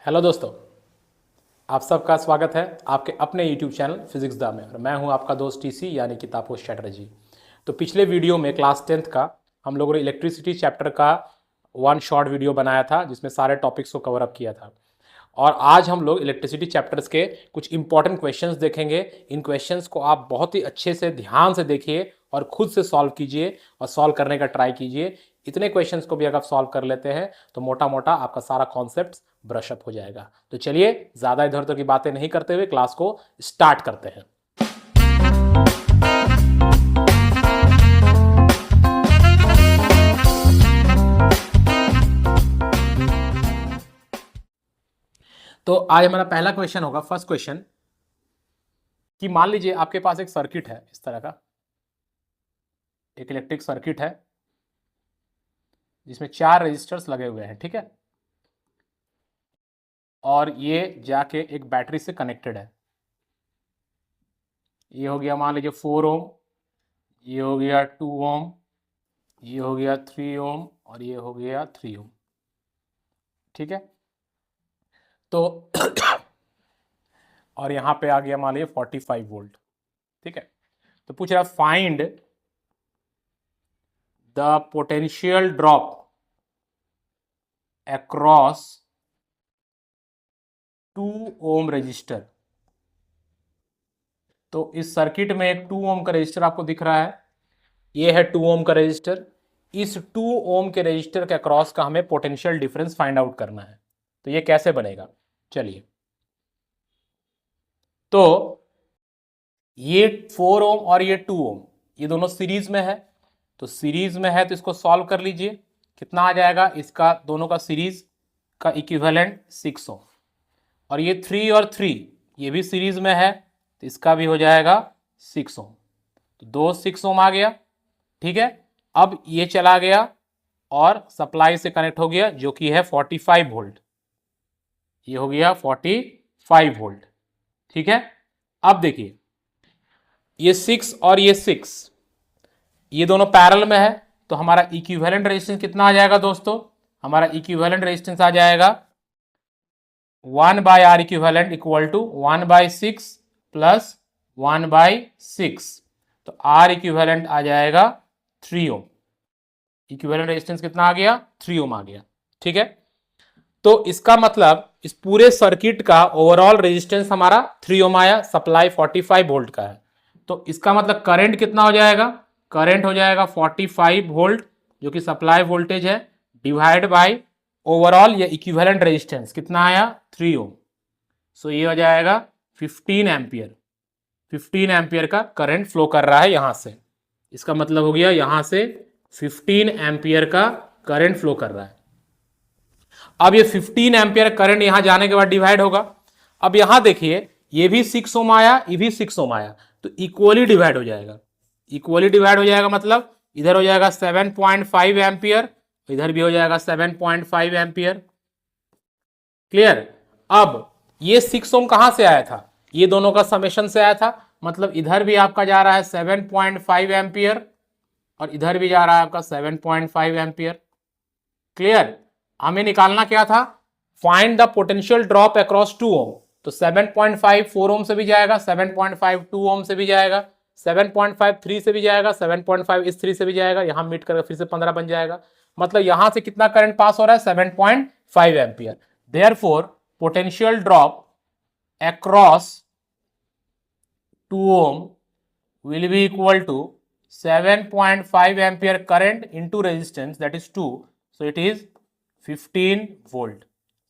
Hello दोस्तों, आप सबका स्वागत है आपके अपने YouTube चैनल फिजिक्स दा में। और मैं हूं आपका दोस्त टीसी यानी कि तापस चैटर्जी। तो पिछले वीडियो में क्लास 10th का हम लोगों ने इलेक्ट्रिसिटी चैप्टर का वन शॉर्ट वीडियो बनाया था जिसमें सारे टॉपिक्स को कवर अप किया था। और आज हम लोग इलेक्ट्रिसिटी चैप्टर्स के कुछ इंपॉर्टेंट क्वेश्चंस देखेंगे। इन क्वेश्चंस को आप बहुत ही अच्छे से ध्यान से देखिए और खुद से सॉल्व कीजिए और सॉल्व करने का ट्राई कीजिए। इतने क्वेश्चंस को भी अगर आप सॉल्व कर लेते हैं तो मोटा मोटा आपका सारा कॉन्सेप्ट ब्रश अप हो जाएगा। तो चलिए ज़्यादा इधर उधर की बातें नहीं करते हुए क्लास को स्टार्ट करते हैं। तो आज हमारा पहला क्वेश्चन होगा, फर्स्ट क्वेश्चन, कि मान लीजिए आपके पास एक सर्किट है, इस तरह का एक इलेक्ट्रिक सर्किट है जिसमें 4 रेजिस्टर्स लगे हुए हैं, ठीक है। और ये जाके एक बैटरी से कनेक्टेड है। ये हो गया मान लीजिए 4 ओम, ये हो गया 2 ओम, ये हो गया 3 ओम और ये हो गया 3 ओम, ठीक है। तो और यहां पे आ गया मान लीजिए 45 वोल्ट, ठीक है। तो पूछ रहा find the potential drop across 2 ohm resistor. तो इस सर्किट में एक 2 ओम का रजिस्टर आपको दिख रहा है, ये है 2 ओम का रजिस्टर। इस 2 ओम के रजिस्टर के अक्रॉस का हमें पोटेंशियल डिफरेंस फाइंड आउट करना है। तो ये कैसे बनेगा, चलिए। तो ये 4 ओम और ये 2 ओम ये दोनों सीरीज में है। तो सीरीज में है तो इसको सॉल्व कर लीजिए। कितना आ जाएगा इसका, दोनों का सीरीज का इक्विवेलेंट 6 ओम। और ये 3 और 3 ये भी सीरीज में है तो इसका भी हो जाएगा 6 ओम। तो 2 6 ओम आ गया, ठीक है। अब ये चला गया और सप्लाई से कनेक्ट हो गया जो कि है 45 वोल्ट। ये हो गया 45 वोल्ट, ठीक है। अब देखिए ये 6 और ये 6 ये दोनों पैरेलल में है तो हमारा इक्विवेलेंट रेजिस्टेंस कितना आ जाएगा दोस्तों, हमारा इक्विवेलेंट रेजिस्टेंस आ जाएगा 1 by R equivalent equal to 1 by 6 plus 1 by 6। तो आर इक्विवेलेंट आ जाएगा 3 ओम। इक्विवेलेंट रेजिस्टेंस कितना आ गया, 3 ओम आ गया, ठीक है। तो इसका मतलब इस पूरे सर्किट का ओवरऑल रेजिस्टेंस हमारा 3 ओम आया, सप्लाई 45 वोल्ट का है। तो इसका मतलब करंट कितना हो जाएगा, करंट हो जाएगा 45 वोल्ट जो कि सप्लाई वोल्टेज है, डिवाइड बाय ओवरऑल ये इक्विवेलेंट रेजिस्टेंस कितना आया, 3 ओम। सो ये हो जाएगा 15 एम्पियर। 15 एम्पियर का करंट फ्लो कर रहा है यहां से। इसका मतलब हो गया यहां से 15 एम्पियर का करंट फ्लो कर रहा है। अब ये 15 एम्पियर करंट यहां जाने के बाद डिवाइड होगा। अब यहां देखिए ये भी 6 ओम आया, ये भी 6 ओम आया, तो इक्वली डिवाइड हो जाएगा। इक्वली डिवाइड हो जाएगा मतलब इधर हो जाएगा 7.5 एम्पियर, इधर भी हो जाएगा 7.5 एम्पियर। क्लियर। अब ये 6 ओम कहां से आया था, ये दोनों का समेशन से आया था, मतलब इधर भी आपका जा रहा है 7.5 एम्पियर और इधर भी जा रहा है आपका 7.5 एम्पियर। क्लियर। हमें निकालना क्या था, find the potential drop across 2 ओम। तो 7.5 4 ओम से भी जाएगा, 7.5 2 ओम से भी जाएगा, 7.5 3 से भी जाएगा, 7.5 इस 3 से भी जाएगा, यहां मीट करके फिर से 15 बन जाएगा। मतलब यहां से कितना करंट पास हो रहा है, 7.5 ampere. Therefore potential drop across 2 ohm will be equal to 7.5 ampere current into resistance, that is 2, so it is 15 volt.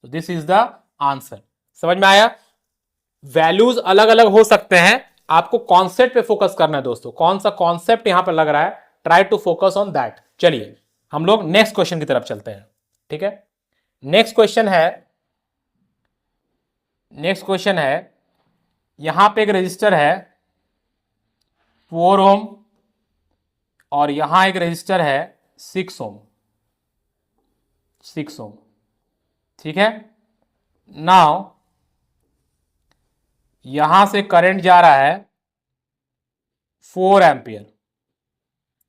So this is the answer. समझ में आया। वैल्यूज अलग अलग हो सकते हैं, आपको कॉन्सेप्ट पे फोकस करना है दोस्तों। कौन सा कॉन्सेप्ट यहां पर लग रहा है, try to focus on that. चलिए हम लोग नेक्स्ट क्वेश्चन की तरफ चलते हैं, ठीक है। नेक्स्ट क्वेश्चन है यहां पे एक रजिस्टर है 4 ओम और यहां एक रजिस्टर है 6 ओम, 6 ओम, ठीक है। नाउ यहां से करंट जा रहा है 4 एम्पियर,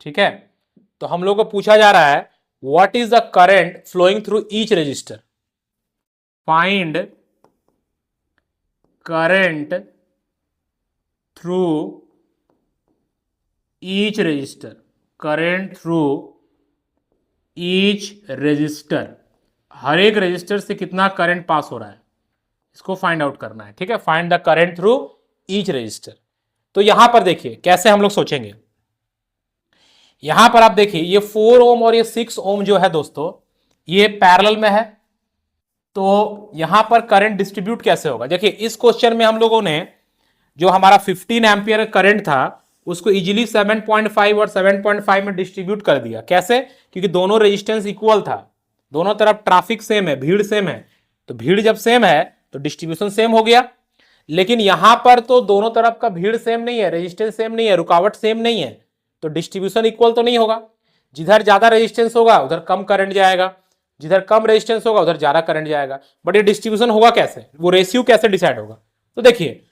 ठीक है। तो हम लोग को पूछा जा रहा है what is the current flowing through each resistor. Find current through each resistor, current through each resistor, हर एक रजिस्टर से कितना करंट पास हो रहा है इसको फाइंड आउट करना है। ठीक है, find the current through each register. तो यहां पर देखिए कैसे हम लोग सोचेंगे। यहां पर आप देखिए ये 4 ओम और ये 6 ओम जो है दोस्तों ये पैरेलल में है, तो यहां पर करंट डिस्ट्रीब्यूट कैसे होगा। देखिए इस क्वेश्चन में हम लोगों ने जो हमारा 15 एम्पियर करंट था उसको इजीली 7.5 और 7.5 में डिस्ट्रीब्यूट कर दिया। कैसे, क्योंकि दोनों रेजिस्टेंस इक्वल था, दोनों तरफ ट्रैफिक सेम है, भीड़ सेम है, तो भीड़ जब सेम है तो डिस्ट्रीब्यूशन सेम हो गया। लेकिन यहां पर तो दोनों तरफ का भीड़ सेम नहीं है, रेजिस्टेंस सेम नहीं है, रुकावट सेम नहीं है, तो डिस्ट्रीब्यूशन इक्वल तो नहीं होगा। जिधर ज्यादा रेजिस्टेंस होगा उधर कम करंट जाएगा, जिधर कम रेजिस्टेंस होगा उधर ज्यादा करंट जाएगा। बट ये डिस्ट्रीब्यूशन होगा कैसे, वो रेशियो कैसे डिसाइड होगा। तो देखिए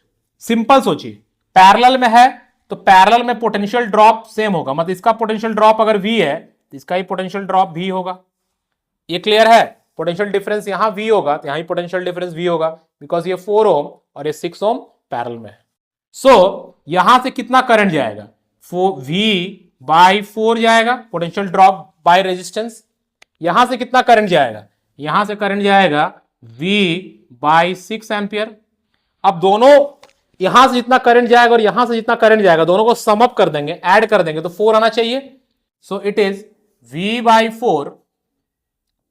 सिंपल सोचिए, पैरेलल में है तो पैरेलल में पोटेंशियल ड्रॉप सेम होगा, मतलब इसका पोटेंशियल ड्रॉप अगर V है तो इसका ही पोटेंशियल ड्रॉप V होगा। ये क्लियर है, पोटेंशियल डिफरेंस यहां V होगा तो यहां ही पोटेंशियल डिफरेंस V होगा, बिकॉज ये 4 ओम और ये 6 ओम पैरेलल में है। सो यहां से कितना करंट जाएगा, V/4 जाएगा, पोटेंशियल ड्रॉप बाय रेजिस्टेंस। यहां से कितना करंट जाएगा, यहां से करंट जाएगा V/6 एम्पियर। अब दोनों यहां से जितना करंट जाएगा और यहां से जितना करंट जाएगा दोनों को सम अप कर देंगे, ऐड कर देंगे तो 4 आना चाहिए। So it is V/4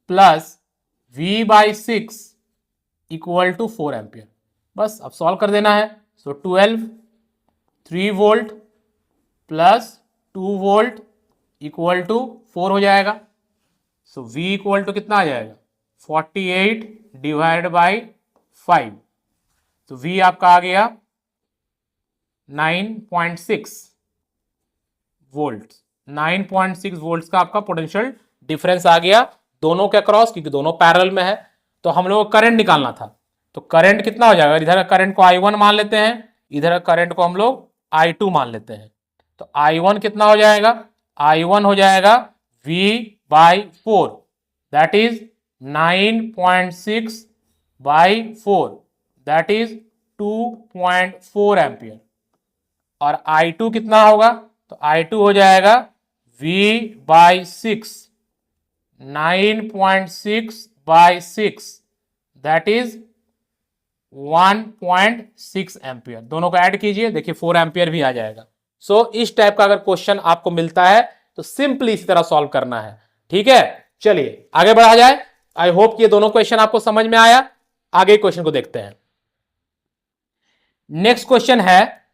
plus V/6 equal to 4 ampere. बस अब सॉल्व कर देना है। So 12 3 volt plus 2 volt equal to 4 हो जाएगा। सो V इक्वल टू कितना आ जाएगा 48 डिवाइडेड बाई 5, तो V आपका आ गया 9.6 वोल्ट। 9.6 वोल्ट का आपका पोटेंशियल डिफरेंस आ गया दोनों के अक्रॉस, क्योंकि दोनों पैरेलल में है। तो हम लोग को करंट निकालना था, तो करंट कितना हो जाएगा, इधर का करंट को I1 मान लेते हैं, इधर का करंट को हम लोग I2 मान लेते हैं। तो I1 कितना हो जाएगा, I1 हो जाएगा V/4, that is 9.6/4, that is 2.4 ampere. और I2 कितना होगा, तो I2 हो जाएगा V/6, 9.6/6, दैट इज 1.6 एम्पियर। दोनों को ऐड कीजिए, देखिए 4 एम्पियर भी आ जाएगा। सो इस टाइप का अगर क्वेश्चन आपको मिलता है तो सिंपली इसी तरह सॉल्व करना है। ठीक है, चलिए आगे बढ़ा जाए। आई होप कि ये दोनों क्वेश्चन आपको समझ में आया। आगे क्वेश्चन को देखते हैं। नेक्स्ट क्वेश्चन है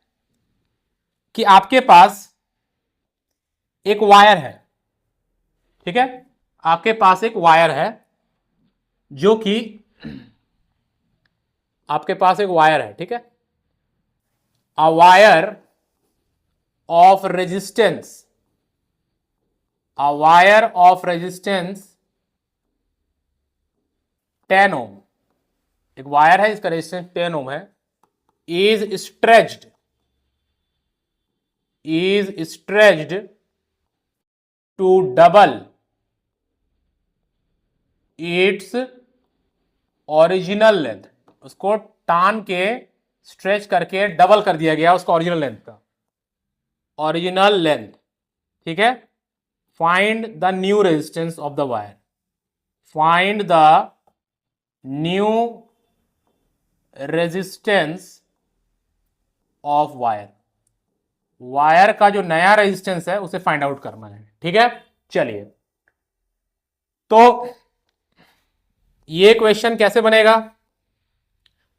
कि आपके पास एक वायर है, ठीक है, आपके पास एक वायर है जो कि आपके पास एक वायर है, ठीक है, a wire of resistance, a wire of resistance 10 ohm, एक वायर है इसका रेजिस्टेंस 10 ओम है, is stretched to double its original length, उसको टान के स्ट्रेच करके डबल कर दिया गया उसका ओरिजिनल लेंथ का, ओरिजिनल लेंथ, ठीक है। Find the new resistance of the wire, find the new resistance of wire, wire का जो नया रेजिस्टेंस है उसे फाइंड आउट करना है, ठीक है। चलिए, तो ये क्वेश्चन कैसे बनेगा,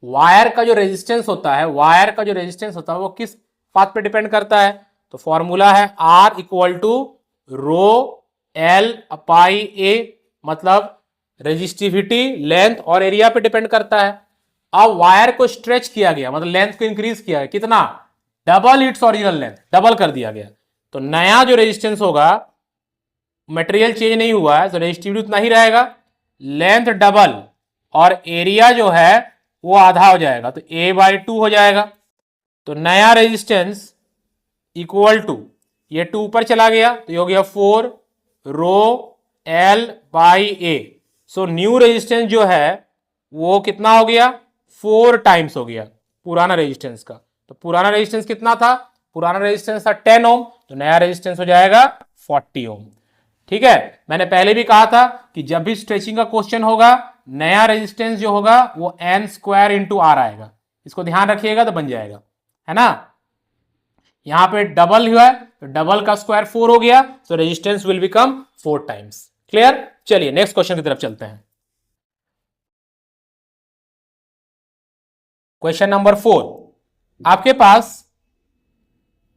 वायर का जो रेजिस्टेंस होता है, वायर का जो रेजिस्टेंस होता है वो किस बात पे डिपेंड करता है, तो फॉर्मूला है R equal to rho L upon A, मतलब रेजिस्टिविटी, लेंथ और एरिया पे डिपेंड करता है। अब वायर को स्ट्रेच किया गया, मतलब लेंथ को इंक्रीज किया गया, कितना, double its original length, double कर दिया गया, तो नया जो रेजिस्टेंस होगा, मटेरियल चेंज नहीं हुआ है तो रेजिस्टिविटी उतना ही रहेगा, लेंथ डबल और एरिया जो है वो आधा हो जाएगा, तो A/2 हो जाएगा। तो नया रेजिस्टेंस इक्वल टू, ये 2 ऊपर चला गया तो ये हो गया 4 रो L/A। सो न्यू रेजिस्टेंस जो है वो कितना हो गया, 4 टाइम्स हो गया पुराना रेजिस्टेंस का। तो पुराना रेजिस्टेंस कितना था, पुराना रेजिस्टेंस था 10 ओम, तो नया रेजिस्टेंस हो जाएगा 40 ओम। ठीक है, मैंने पहले भी कहा था कि जब भी स्ट्रेचिंग का क्वेश्चन होगा, नया रेजिस्टेंस जो होगा वो n स्क्वायर इंटू आर आएगा, इसको ध्यान रखिएगा तो बन जाएगा, है ना। यहां पे डबल हुआ है तो डबल का स्क्वायर 4 हो गया, तो resistance will become 4 times. Clear, चलिए नेक्स्ट क्वेश्चन की तरफ चलते हैं। क्वेश्चन नंबर 4, आपके पास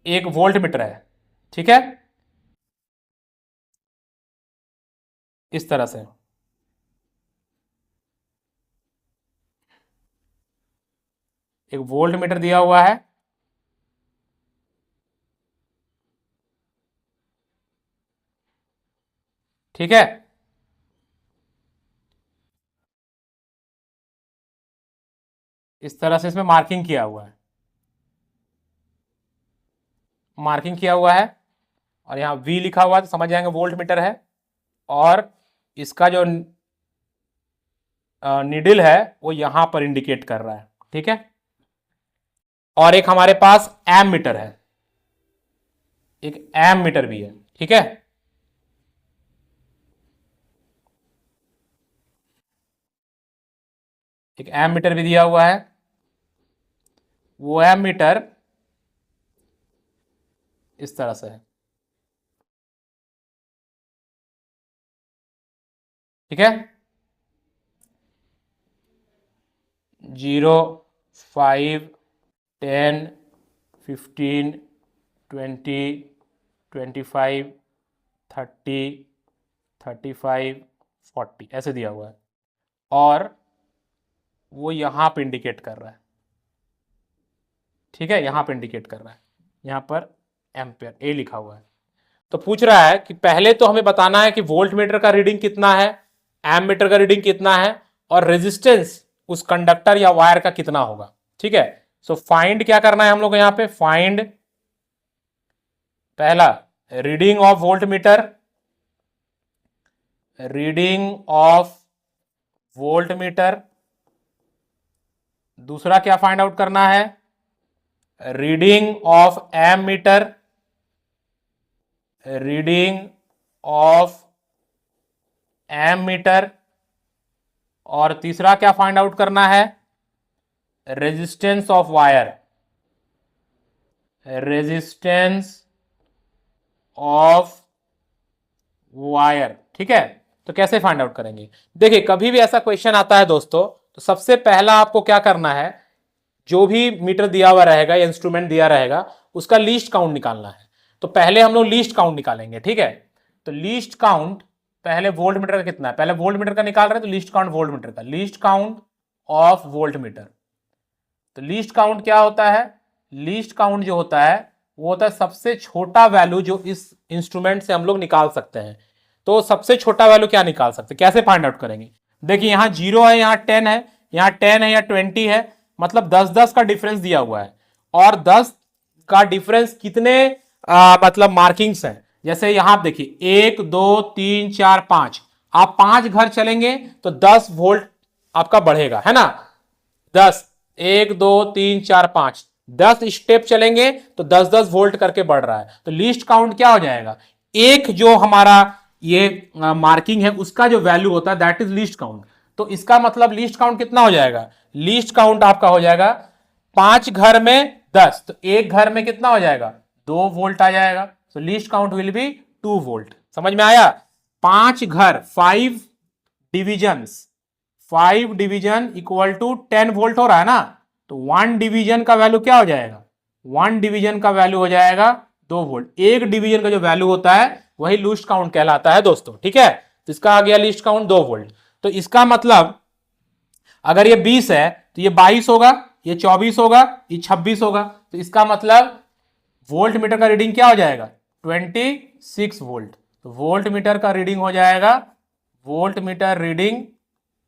एक वोल्ट मीटर है, ठीक है, इस तरह से। एक वोल्ट मीटर दिया हुआ है, ठीक है। इस तरह से इसमें मार्किंग किया हुआ है, मार्किंग किया हुआ है, और यहां V लिखा हुआ है तो समझ जाएंगे वोल्ट मीटर है। और इसका जो निडल है वो यहां पर इंडिकेट कर रहा है, ठीक है। और एक हमारे पास एम मीटर है, एक एम मीटर भी है, ठीक है। एक एम मीटर भी दिया हुआ है, वो एम मीटर इस तरह से है, ठीक है। 0, 5, 10, 15, 20, 25, 30, 35, 40 ऐसे दिया हुआ है, और वो यहां पे इंडिकेट कर रहा है, ठीक है, यहां पे इंडिकेट कर रहा है, यहां पर एम्पेयर ए लिखा हुआ है। तो पूछ रहा है कि पहले तो हमें बताना है कि वोल्ट मीटर का रीडिंग कितना है, एम मीटर का रीडिंग कितना है, और रेजिस्टेंस उस कंडक्टर या वायर का कितना होगा, ठीक है। सो फाइंड क्या करना है हम लोग को यहां पे, फाइंड पहला reading of voltmeter, reading of voltmeter. दूसरा क्या फाइंड आउट करना है, reading of ammeter, reading of ammeter. और तीसरा क्या फाइंड आउट करना है, resistance of wire, resistance of wire, ठीक है। तो कैसे फाइंड आउट करेंगे, देखिए कभी भी ऐसा क्वेश्चन आता है दोस्तों, तो सबसे पहला आपको क्या करना है, जो भी मीटर दिया हुआ रहेगा या इंस्ट्रूमेंट दिया रहेगा उसका लीस्ट काउंट निकालना है। तो पहले हम लोग लीस्ट काउंट निकालेंगे, ठीक है। तो लीस्ट काउंट पहले वोल्ट मीटर का कितना है, पहले वोल्ट मीटर का निकाल रहे हैं, तो लीस्ट काउंट वोल्ट मीटर का, least count of volt meter. तो लीस्ट काउंट क्या होता है, लीस्ट काउंट जो होता है वो होता है सबसे छोटा वैल्यू जो इस इंस्ट्रूमेंट से हम लोग निकाल सकते हैं। तो सबसे छोटा वैल्यू क्या निकाल सकते हैं, कैसे फाइंड आउट करेंगे, देखिए यहां 0 है, यहां 10 है, यहां 10 है या 20 है, मतलब 10-10 का डिफरेंस दिया हुआ है। और 10 का डिफरेंस कितने मतलब मार्किंग्स हैं, जैसे यहां आप देखिए 1 2 3 4 5, आप 5 घर चलेंगे तो 10 वोल्ट आपका बढ़ेगा, है ना। 10, 1 2 3 4 5, 10 स्टेप चलेंगे तो 10-10 वोल्ट करके बढ़ रहा है। तो लीस्ट काउंट क्या हो जाएगा, एक जो हमारा ये मार्किंग है उसका जो वैल्यू होता है दैट इज लीस्ट काउंट। तो इसका मतलब लीस्ट काउंट कितना हो जाएगा, लीस्ट काउंट आपका हो जाएगा 5 घर में 10, तो एक घर में कितना हो जाएगा, 2 वोल्ट आ जाएगा। तो least count will be 2 volt, समझ में आया। 5 घर, 5 divisions, 5 division equal to 10 volt हो रहा है ना, तो 1 डिवीजन का वैल्यू क्या हो जाएगा, 1 डिवीजन का वैल्यू हो जाएगा 2 वोल्ट। एक डिवीजन का जो वैल्यू होता है वही लीस्ट काउंट कहलाता है दोस्तों, ठीक है। तो इसका आ गया लीस्ट काउंट 2 वोल्ट। तो इसका मतलब अगर ये 20 है तो ये 22 होगा, ये 24 होगा, ये 26 होगा। तो इसका मतलब वोल्ट मीटर का रीडिंग क्या हो जाएगा, 26 वोल्ट। तो वोल्ट मीटर का रीडिंग हो जाएगा, voltmeter reading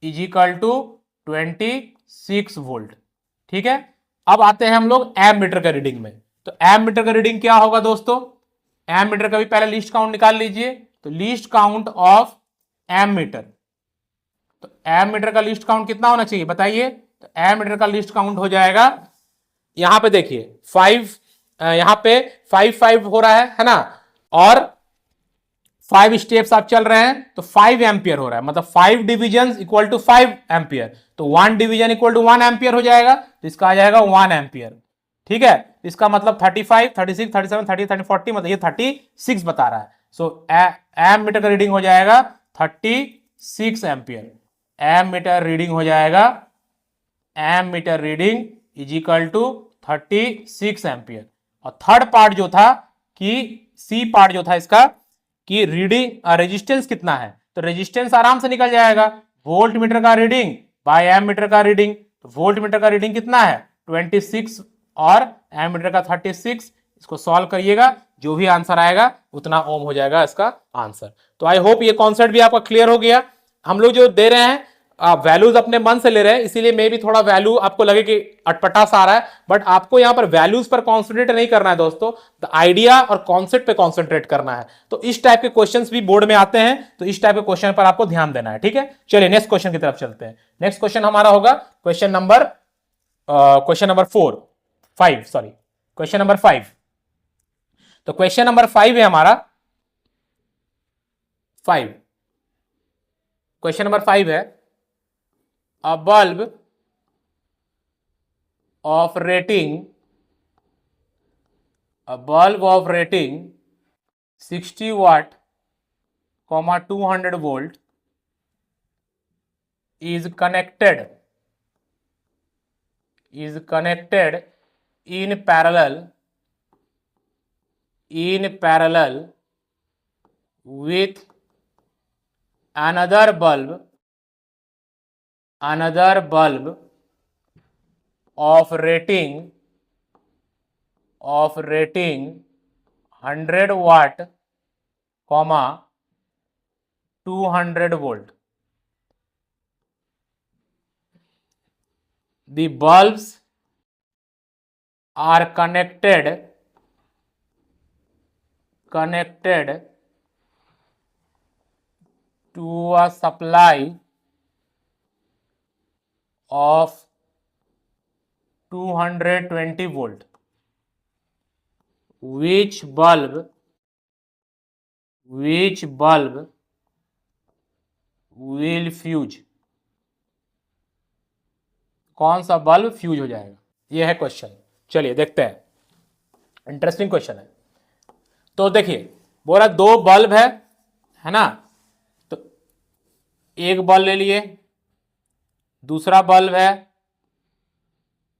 is equal to 26 volt, ठीक है। अब आते हैं हम लोग एम मीटर का रीडिंग में। तो एम मीटर का रीडिंग क्या होगा दोस्तों, एम मीटर का भी पहले लीस्ट काउंट निकाल लीजिए। तो least count of ammeter, तो एमीटर का लीस्ट काउंट कितना होना चाहिए बताइए? तो एमीटर का लीस्ट काउंट हो जाएगा, यहां पे देखिए 5, यहां पे 5 हो रहा है ना, और 5 स्टेप्स आप चल रहे हैं तो 5 एम्पियर हो रहा है, मतलब 5 डिविजन इक्वल टू 5 एम्पियर, तो 1 डिवीजन इक्वल टू 1 एम्पियर हो जाएगा, तो इसका आ जाएगा 1 एम्पियर। ठीक है, इसका मतलब 35, 36, 37, 30, 30, 40, मतलब ये 36 बता रहा है। सो एम मीटर का रीडिंग हो जाएगा 36 एम्पियर। एम मीटर रीडिंग हो जाएगा, ammeter reading is equal to 36 ampere. और थर्ड पार्ट जो था कि सी पार्ट जो था इसका कि रीडिंग रेजिस्टेंस कितना है, तो रेजिस्टेंस आराम से निकल जाएगा, वोल्ट मीटर का रीडिंग बाय एम मीटर का रीडिंग। तो वोल्ट मीटर का रीडिंग कितना है 26 और एम मीटर का 36। इसको सॉल्व करिएगा, जो भी आंसर आएगा उतना ओम हो जाएगा इसका आंसर। तो आई होप ये कॉन्सेप्ट भी आपका क्लियर हो गया। हम लोग जो दे रहे हैं वैल्यूज अपने मन से ले रहे हैं, इसीलिए मे भी थोड़ा वैल्यू आपको लगे कि अटपटा सा आ रहा है, बट आपको यहां पर वैल्यूज पर कॉन्सेंट्रेट नहीं करना है दोस्तों, द आइडिया और कॉन्सेप्ट पे कॉन्सेंट्रेट करना है। तो इस टाइप के क्वेश्चंस भी बोर्ड में आते हैं, तो इस टाइप के क्वेश्चन पर आपको ध्यान देना है। ठीक है, चलिए नेक्स्ट क्वेश्चन की तरफ चलते हैं। नेक्स्ट क्वेश्चन हमारा होगा क्वेश्चन नंबर 5। तो क्वेश्चन नंबर 5 है हमारा 5। क्वेश्चन नंबर 5 है, a bulb of rating 60 watt, 200 volt is connected in parallel with another bulb of rating 100 watt, 200 volt. The bulbs are connected to a supply of 220 volt. Which bulb will fuse? कौन सा bulb fuse हो जाएगा, यह है question. चलिए देखते हैं, interesting question है। तो देखिए बोला 2 बल्ब है ना, तो एक बल्ब ले लिए, दूसरा बल्ब है,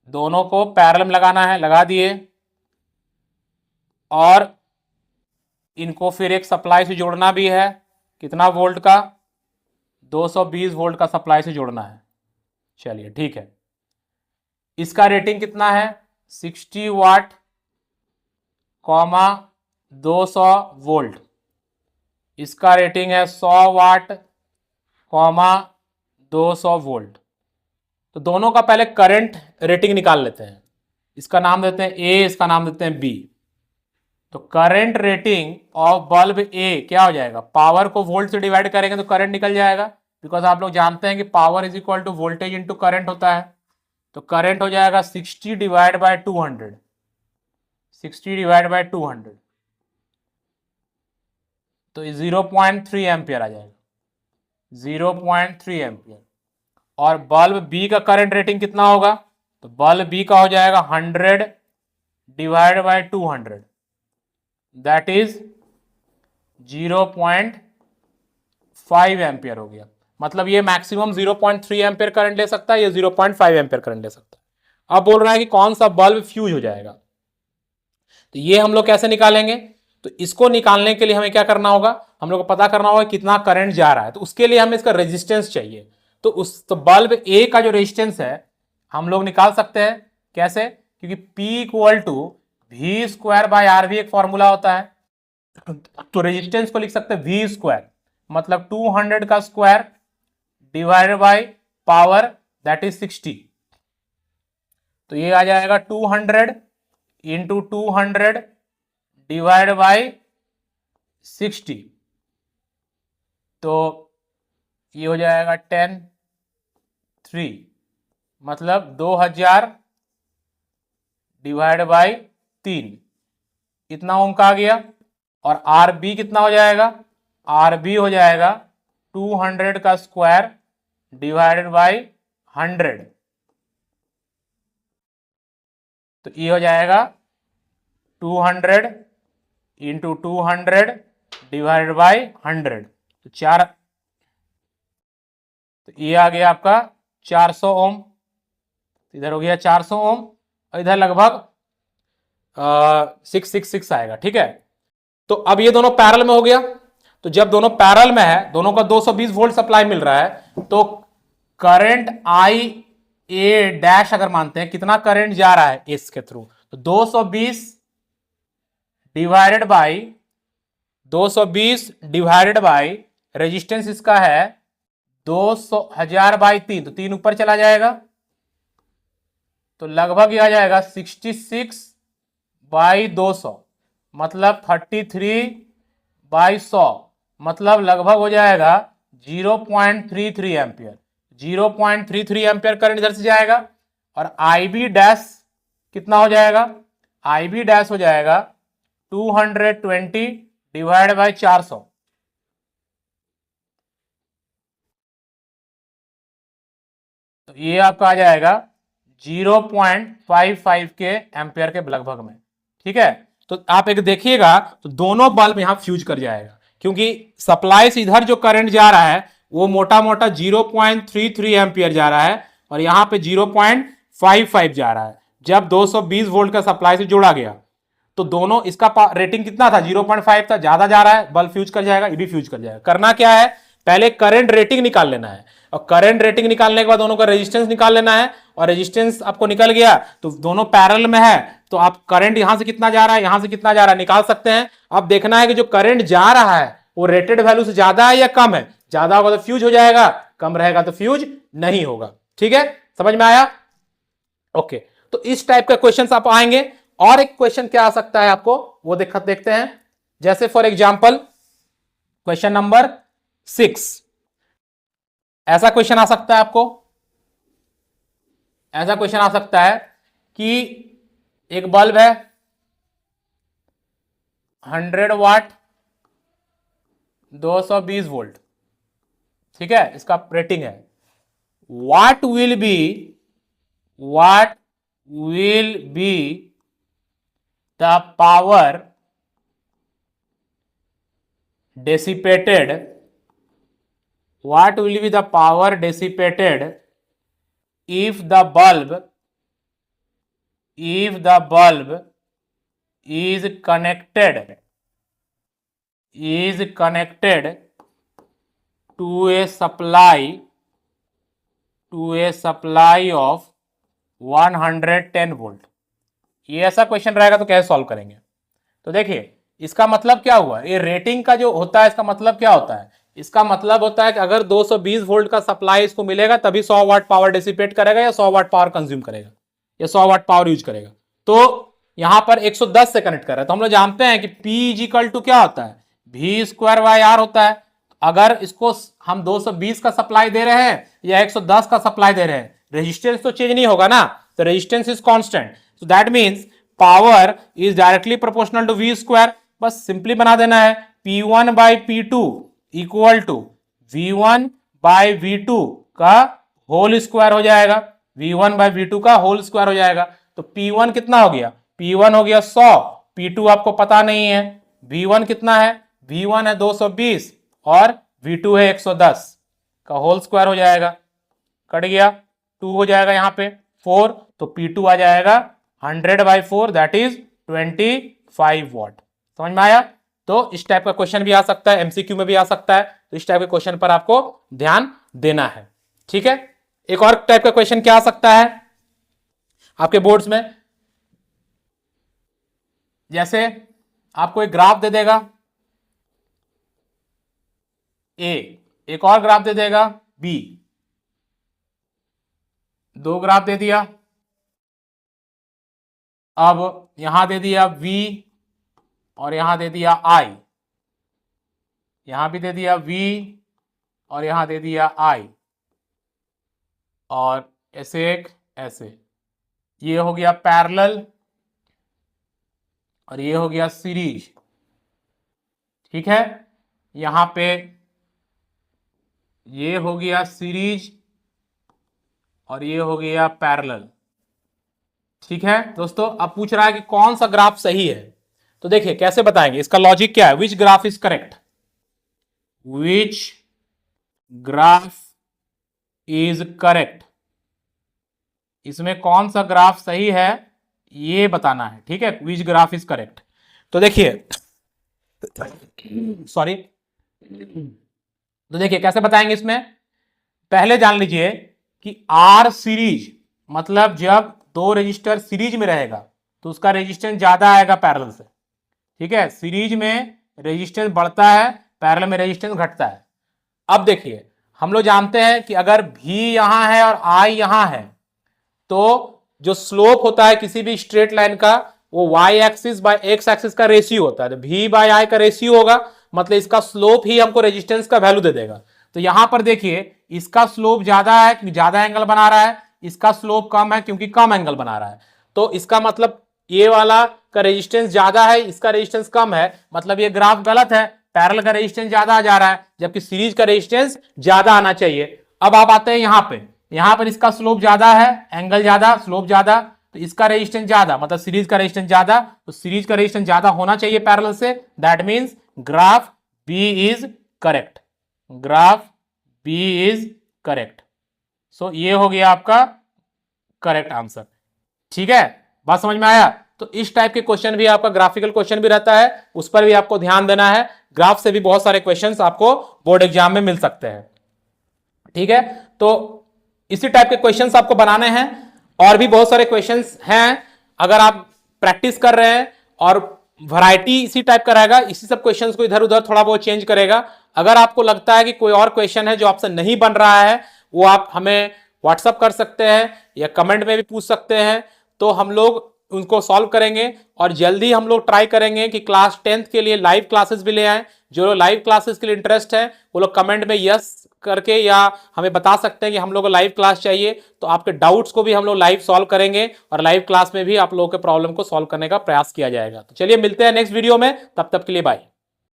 दोनों को पैरेलल में लगाना है, लगा दिए, और इनको फिर एक सप्लाई से जोड़ना भी है, कितना वोल्ट का 220 वोल्ट का सप्लाई से जोड़ना है। चलिए ठीक है, इसका रेटिंग कितना है 60 वाट, 200 वोल्ट। इसका रेटिंग है 100 वाट, 200 वोल्ट। तो दोनों का पहले करंट रेटिंग निकाल लेते हैं। इसका नाम देते हैं ए, इसका नाम देते हैं बी। तो करंट रेटिंग ऑफ बल्ब ए क्या हो जाएगा, पावर को वोल्ट से डिवाइड करेंगे तो करंट निकल जाएगा, बिकॉज आप लोग जानते हैं कि power is equal to voltage into current होता है। तो करंट हो जाएगा 60 डिवाइड बाय 200, 60 डिवाइड बाय 200, तो 0.3 एम्पियर आ जाएगा, 0.3 एम्पियर। और बल्ब बी का करंट रेटिंग कितना होगा, तो बल्ब बी का हो जाएगा 100 divide by 200, that is 0.5 ampere हो गया। मतलब ये मैक्सिमम 0.3 एम्पियर करंट ले सकता है, ये 0.5 एम्पियर करंट ले सकता है। अब बोल रहा है कि कौन सा बल्ब फ्यूज हो जाएगा, तो ये हम लोग कैसे निकालेंगे, तो इसको निकालने के लिए हमें क्या करना होगा, हम लोग को पता करना होगा कितना करंट जा रहा है, तो उसके लिए हमें इसका रेजिस्टेंस चाहिए। तो बल्ब ए का जो रेजिस्टेंस है हम लोग निकाल सकते हैं, कैसे, क्योंकि P equal to V square by R भी एक फॉर्मूला होता है। तो रेजिस्टेंस को लिख सकते हैं वी स्क्वायर, मतलब 200 का square divided by power that is 60। तो ये आ जाएगा 200 इंटू 200 डिवाइड बाय 60, तो ये हो जाएगा 10 3 मतलब 2000 डिवाइड बाई 3, इतना ओम का आ गया। और आर बी कितना हो जाएगा, आर बी हो जाएगा 200 का स्क्वायर डिवाइडेड बाई 100, तो ये हो जाएगा 200 इंटू 200 डिवाइडेड बाई 100, तो ये आ गया आपका 400 ओम। इधर हो गया 400 ओम और इधर लगभग 666 आएगा। ठीक है, तो अब ये दोनों पैरेलल में हो गया। तो जब दोनों पैरेलल में है, दोनों का 220 वोल्ट सप्लाई मिल रहा है, तो करंट आई ए डैश अगर मानते हैं, कितना करंट जा रहा है इसके थ्रू, तो 220 डिवाइडेड बाई रेजिस्टेंस इसका है 200,000 बाई 3, तो 3 ऊपर चला जाएगा, तो लगभग यह आ जाएगा 66 बाई 200 मतलब 33 बाई 100, मतलब लगभग हो जाएगा 0.33 एम्पियर। 0.33 एम्पियर करंट इधर से जाएगा। और आई बी डैश कितना हो जाएगा, आई बी डैश हो जाएगा 220 डिवाइड बाई 400, तो ये आपका आ जाएगा 0.55 के एम्पियर के लगभग में। ठीक है, तो आप एक देखिएगा, तो दोनों बल्ब यहां फ्यूज कर जाएगा, क्योंकि सप्लाई से इधर जो करंट जा रहा है वो मोटा मोटा 0.33 एम्पियर जा रहा है और यहां पे 0.55 जा रहा है। जब 220 वोल्ट का सप्लाई से जोड़ा गया तो दोनों, इसका रेटिंग कितना था 0.5 था, ज्यादा जा रहा है, बल्ब फ्यूज कर जाएगा, ये भी फ्यूज कर जाएगा। करना क्या है, पहले करंट रेटिंग निकाल लेना है, और करंट रेटिंग निकालने के बाद दोनों का रेजिस्टेंस निकाल लेना है, और रेजिस्टेंस आपको निकल गया तो दोनों पैरेलल में है, तो आप करंट यहां से कितना जा रहा है, यहां से कितना जा रहा है निकाल सकते हैं। अब देखना है कि जो करंट जा रहा है वो रेटेड वैल्यू से ज्यादा है या कम है, ज्यादा होगा तो फ्यूज हो जाएगा, कम रहेगा तो फ्यूज नहीं होगा। ठीक है, समझ में आया? ओके, तो इस टाइप का क्वेश्चन आप आएंगे। और एक क्वेश्चन क्या आ सकता है आपको, वो देखते हैं। जैसे फॉर एग्जाम्पल क्वेश्चन नंबर 6, ऐसा क्वेश्चन आ सकता है आपको, ऐसा क्वेश्चन आ सकता है कि एक बल्ब है 100 वाट 220 वोल्ट, ठीक है, इसका रेटिंग है। What will be the power dissipated, what will be the power dissipated if the bulb is connected to a supply of 110 volt. ये ऐसा क्वेश्चन रहेगा तो कैसे सॉल्व करेंगे? तो देखिए, इसका मतलब क्या हुआ, ये रेटिंग का जो होता है इसका मतलब क्या होता है, इसका मतलब होता है कि अगर 220 वोल्ट का सप्लाई इसको मिलेगा तभी 100 वाट पावर डिसिपेट करेगा या 100 वाट पावर कंज्यूम करेगा या 100 वाट पावर यूज करेगा। तो यहां पर 110 से कनेक्ट कर रहा है, तो हम लोग जानते हैं कि P इजिकल टू क्या होता है, V स्क्वायर बाय R होता है। अगर इसको हम 220 का सप्लाई दे रहे हैं या 110 का सप्लाई दे रहे हैं, रेजिस्टेंस तो चेंज नहीं होगा ना, तो resistance is constant, so that means power is directly proportional to V square. बस सिंपली बना देना है, P1 by P2 equal to V1 by V2 का होल स्क्वायर हो जाएगा, V1 बाई V2 का होल स्क्वायर हो जाएगा। तो P1 कितना हो गया, P1 हो गया 100, P2 आपको पता नहीं है, V1 कितना है, V1 है 220 और V2 है 110 का होल स्क्वायर हो जाएगा, कट गया, 2 हो जाएगा यहाँ पे 4, तो P2 आ जाएगा 100 बाई 4 दैट इज 25 वॉट। समझ में आया? तो इस टाइप का क्वेश्चन भी आ सकता है, एमसीक्यू में भी आ सकता है, तो इस टाइप के क्वेश्चन पर आपको ध्यान देना है। ठीक है, एक और टाइप का क्वेश्चन क्या आ सकता है आपके बोर्ड्स में, जैसे आपको एक ग्राफ दे देगा ए, एक और ग्राफ दे देगा बी, 2 ग्राफ दे दिया। अब यहां दे दिया V और यहां दे दिया I, यहां भी दे दिया V और यहां दे दिया I। और ऐसे एक ऐसे, ये हो गया पैरेलल और ये हो गया सीरीज। ठीक है, यहां पे ये हो गया सीरीज और ये हो गया पैरेलल। ठीक है दोस्तों, अब पूछ रहा है कि कौन सा ग्राफ सही है। तो देखिए कैसे बताएंगे, इसका लॉजिक क्या है, which graph is correct, which graph is correct, इसमें कौन सा ग्राफ सही है ये बताना है। ठीक है, विच ग्राफ इज करेक्ट। तो देखिए सॉरी, तो देखिए कैसे बताएंगे इसमें, पहले जान लीजिए कि आर सीरीज मतलब जब दो रेजिस्टर सीरीज में रहेगा तो उसका रेजिस्टेंस ज्यादा आएगा पैरेलल से। ठीक है, सीरीज में रेजिस्टेंस बढ़ता है, पैरेलल में रेजिस्टेंस घटता है। अब देखिए हम लोग जानते हैं कि अगर V यहां है और I यहां है तो जो स्लोप होता है किसी भी स्ट्रेट लाइन का वो y axis by x axis का रेशियो होता है। तो V बाय I का रेशियो होगा, मतलब इसका स्लोप ही हमको रेजिस्टेंस का वैल्यू दे देगा। तो यहां पर देखिए इसका स्लोप ज्यादा है क्योंकि ज्यादा एंगल बना रहा है, इसका स्लोप कम है क्योंकि कम एंगल बना रहा है। तो इसका मतलब ये वाला का रेजिस्टेंस ज्यादा है, इसका रेजिस्टेंस कम है, मतलब ये ग्राफ गलत है, पैरेलल का रेजिस्टेंस ज्यादा आ जा रहा है जबकि सीरीज का रेजिस्टेंस ज्यादा आना चाहिए। अब आप आते हैं यहां पर इसका स्लोप ज्यादा है, एंगल ज्यादा, स्लोप ज्यादा, तो इसका रेजिस्टेंस ज्यादा मतलब सीरीज का रेजिस्टेंस ज्यादा, तो सीरीज का रेजिस्टेंस ज्यादा होना चाहिए पैरेलल से। That means graph B is correct, graph B is correct. So ये हो गया आपका करेक्ट आंसर। ठीक है, बात समझ में आया। तो इस टाइप के क्वेश्चन भी आपका ग्राफिकल क्वेश्चन भी रहता है, उस पर भी आपको ध्यान देना है। ग्राफ से भी बहुत सारे क्वेश्चंस आपको बोर्ड एग्जाम में मिल सकते हैं। ठीक है, तो इसी टाइप के क्वेश्चंस आपको बनाने हैं, और भी बहुत सारे क्वेश्चंस हैं। अगर आप प्रैक्टिस कर रहे हैं और वैरायटी इसी टाइप का रहेगा, इसी सब क्वेश्चंस को इधर उधर थोड़ा बहुत चेंज करेगा। अगर आपको लगता है कि कोई और क्वेश्चन है जो आपसे नहीं बन रहा है, वो आप हमें व्हाट्सअप कर सकते हैं या कमेंट में भी पूछ सकते हैं, तो हम लोग उनको सॉल्व करेंगे। और जल्दी हम लोग ट्राई करेंगे कि क्लास 10th के लिए लाइव क्लासेस भी ले आएं। जो लाइव क्लासेस के लिए इंटरेस्ट है वो लोग कमेंट में यस करके या हमें बता सकते हैं कि हम लोग को लाइव क्लास चाहिए, तो आपके डाउट्स को भी हम लोग लाइव सॉल्व करेंगे और लाइव क्लास में भी आप लोगों के प्रॉब्लम को सॉल्व करने का प्रयास किया जाएगा। तो चलिए मिलते हैं नेक्स्ट वीडियो में, तब तक के लिए बाय।